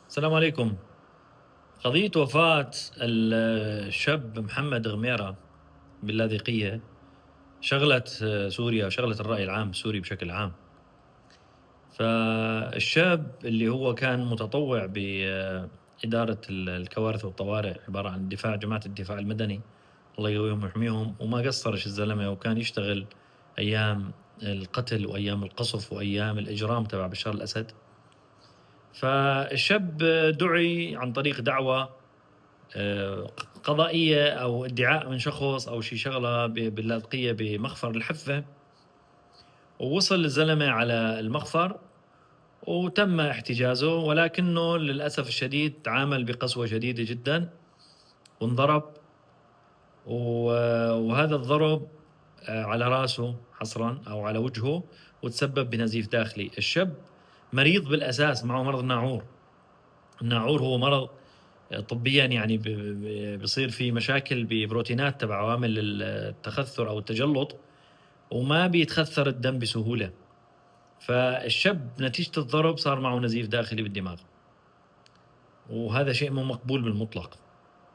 السلام عليكم. قضية وفاة الشاب محمد غميرة باللاذقية شغلت سوريا وشغلت الرأي العام السوري بشكل عام. فالشاب اللي هو كان متطوع بإدارة الكوارث والطوارئ، عبارة عن جماعة الدفاع المدني، الله يقويهم ويحميهم، وما قصرش الزلمة وكان يشتغل أيام القتل وأيام القصف وأيام الإجرام تبع بشار الأسد. فالشاب دُعي عن طريق دعوة قضائية أو ادعاء من شخص أو شي شغلة باللاذقية بمخفر الحفة، ووصل الزلمة على المخفر وتم احتجازه، ولكنه للأسف الشديد تعامل بقسوة شديدة جدًا وانضرب، وهذا الضرب على راسه حصرًا أو على وجهه، وتسبب بنزيف داخلي. الشاب مريض بالأساس، معه مرض الناعور. الناعور هو مرض طبيًا، يعني بيصير في مشاكل ببروتينات تبع عوامل التخثُّر أو التجلُّط، وما بيتخثّر الدم بسهولة. فالشاب نتيجة الضرب صار معه نزيف داخلي بالدماغ، وهذا شيء مو مقبول بالمطلق.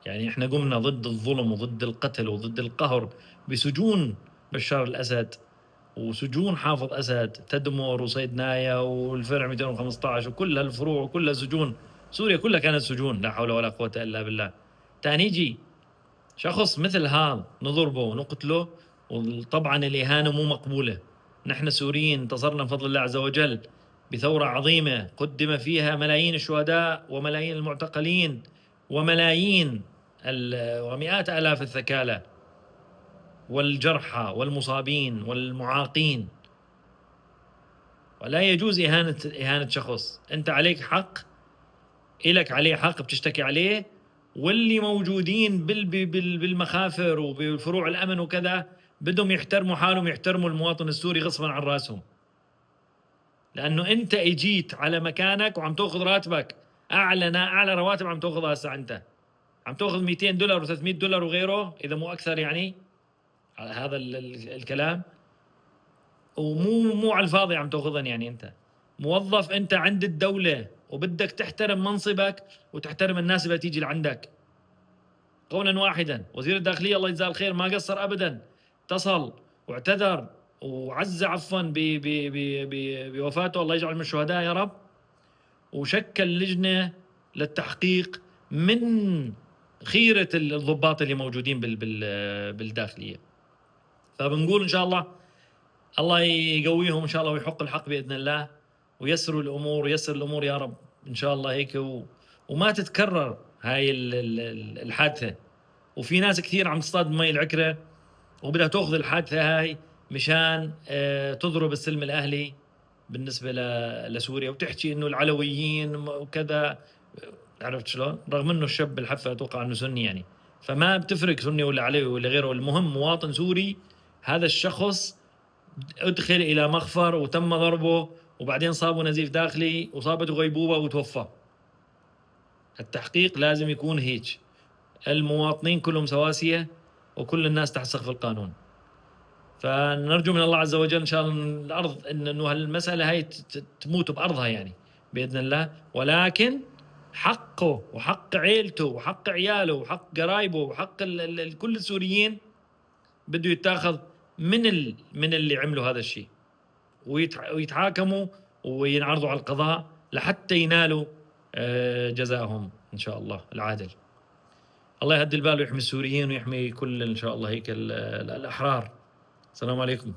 يعني إحنا قُمنا ضد الظُلم وضد القتل وضد القهر بسجون بشار الأسد وسجون حافظ أسد، تدمر وصيدنايا والفرع 215 وكل هالفروع وكلها سجون. سوريا كلها كانت سجون، لا حول ولا قوة إلا بالله. نيجي شخص مثل هذا نضربه ونقتله، وطبعًا الإهانة مو مقبولة. نحن السوريين انتصرنا بفضل الله عز وجل بثورة عظيمة قُدِّم فيها ملايين الشهداء وملايين المعتقلين وملايين ومئات آلاف الثكالى والجرحى والمصابين والمعاقين. ولا يجوز إهانة شخص. أنت عليك حق، إلك عليه حق بتشتكي عليه، واللي موجودين بالمخافر وبفروع الأمن وكذا بدهم يحترموا حالهم، يحترموا المواطن السوري غصبًا عن راسهم، لأنه أنت إجيت على مكانك وعم تاخذ راتبك، أعلى رواتب عم تاخذها هسه أنت، عم تاخذ $200 و$300 وغيره إذا مو أكثر، يعني على هذا الكلام، مو على الفاضي عم تاخذن. يعني أنت موظف، أنت عند الدولة وبدك تحترم منصبك وتحترم الناس اللي تيجي لعندك. قولا واحدا، وزير الداخلية الله يجزاه الخير ما قصر أبدا، اتصل واعتذر وعز عفوا بوفاته، الله يجعل من الشهداء يا رب، وشكل لجنة للتحقيق من خيرة الضباط اللي موجودين بالداخلية. فبنقول إن شاء الله يقويهم إن شاء الله ويحق الحق بإذن الله، ويسر الأمور يا رب إن شاء الله هيك، وما تتكرر هاي الحادثة. وفي ناس كثير عم تصطاد بمي العكرة وبدها تأخذ الحادثة هاي مشان تضرب السلم الأهلي بالنسبة لسوريا، وتحكي إنه العلويين وكذا. عرفت شلون؟ رغم إنه الشاب بالحفة أتوقع إنه سني يعني، فما بتفرق سني ولا علوي ولا غيره، المهم مواطن سوري. هذا الشخص أدخل إلى مخفر وتم ضربه، وبعدين صابه نزيف داخلي وصابته غيبوبة وتوفى. التحقيق لازم يكون هيك، المواطنين كلهم سواسية وكل الناس تحت سقف القانون. فنرجو من الله عز وجل إن شاء الله الأرض إنه هالمسألة هاي تموت بأرضها يعني بإذن الله، ولكن حقه وحق عيلته وحق عياله وحق قرايبه وحق كل السوريين بده يتاخذ من اللي عملوا هذا الشيء، ويتحاكموا وينعرضوا على القضاء لحتى ينالوا جزاءهم إن شاء الله العادل. الله يهدي البال ويحمي السوريين ويحمي كل إن شاء الله هيك الأحرار. السلام عليكم.